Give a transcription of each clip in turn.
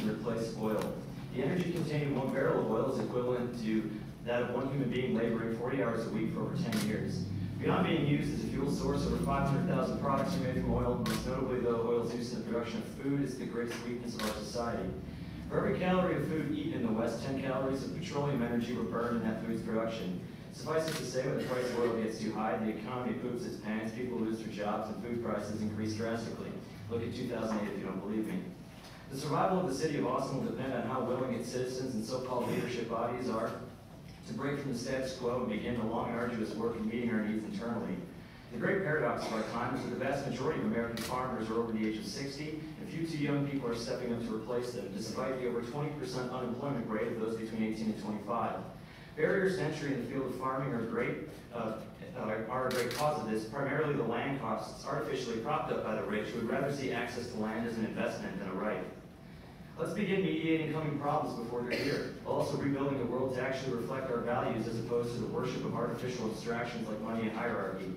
to replace oil. The energy contained in 1 barrel of oil is equivalent to that of 1 human being laboring 40 hours a week for over 10 years. Beyond being used as a fuel source, over 500,000 products are made from oil. Most notably, though, oil's use in the production of food is the greatest weakness of our society. For every calorie of food eaten in the West, 10 calories of petroleum energy were burned in that food's production. Suffice it to say, when the price of oil gets too high, the economy poops its pants, people lose their jobs, and food prices increase drastically. Look at 2008 if you don't believe me. The survival of the city of Austin will depend on how willing its citizens and so-called leadership bodies are to break from the status quo and begin the long and arduous work of meeting our needs internally. The great paradox of our time is that the vast majority of American farmers are over the age of 60, and few too young people are stepping up to replace them, despite the over 20% unemployment rate of those between 18 and 25. Barriers to entry in the field of farming are a great cause of this, primarily the land costs artificially propped up by the rich who would rather see access to land as an investment than a right. Let's begin mediating coming problems before they're here, while also rebuilding the world to actually reflect our values as opposed to the worship of artificial abstractions like money and hierarchy.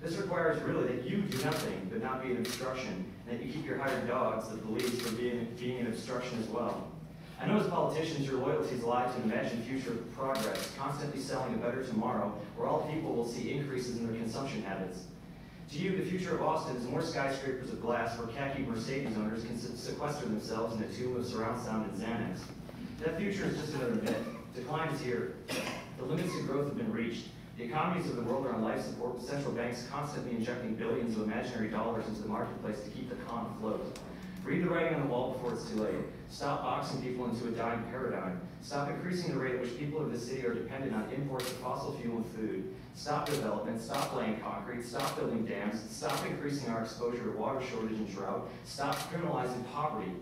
This requires really that you do nothing but not be an obstruction, and that you keep your hired dogs, the police, from being an obstruction as well. I know as politicians your loyalties lie to an imagined future of progress, constantly selling a better tomorrow where all people will see increases in their consumption habits. To you, the future of Austin is more skyscrapers of glass where khaki Mercedes owners can sequester themselves in a tomb of surround sound and Xanax. That future is just another myth. Decline is here. The limits to growth have been reached. The economies of the world are on life support, with central banks constantly injecting billions of imaginary dollars into the marketplace to keep the con afloat. Read the writing on the wall before it's too late. Stop boxing people into a dying paradigm. Stop increasing the rate at which people of the city are dependent on imports of fossil fuel and food. Stop development, stop laying concrete, stop building dams, stop increasing our exposure to water shortage and drought, stop criminalizing poverty.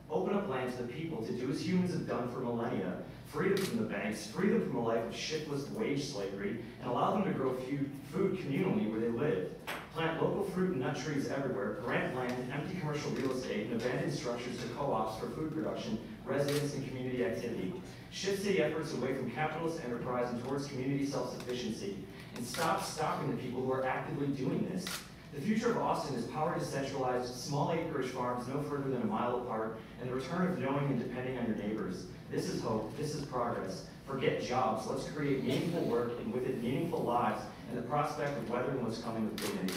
Open up land to the people to do as humans have done for millennia. Free them from the banks, free them from a life of shiftless wage slavery, and allow them to grow food communally where they live. Plant local fruit and nut trees everywhere, grant land, empty commercial real estate, and abandon structures to co-ops for food production, residence, and community activity. Shift city efforts away from capitalist enterprise and towards community self-sufficiency, and stop stopping the people who are actively doing this. The future of Austin is power-decentralized, small acreage farms no further than a mile apart, and the return of knowing and depending on your neighbors. This is hope, this is progress. Forget jobs, let's create meaningful work and with it meaningful lives and the prospect of weathering what's coming with dignity.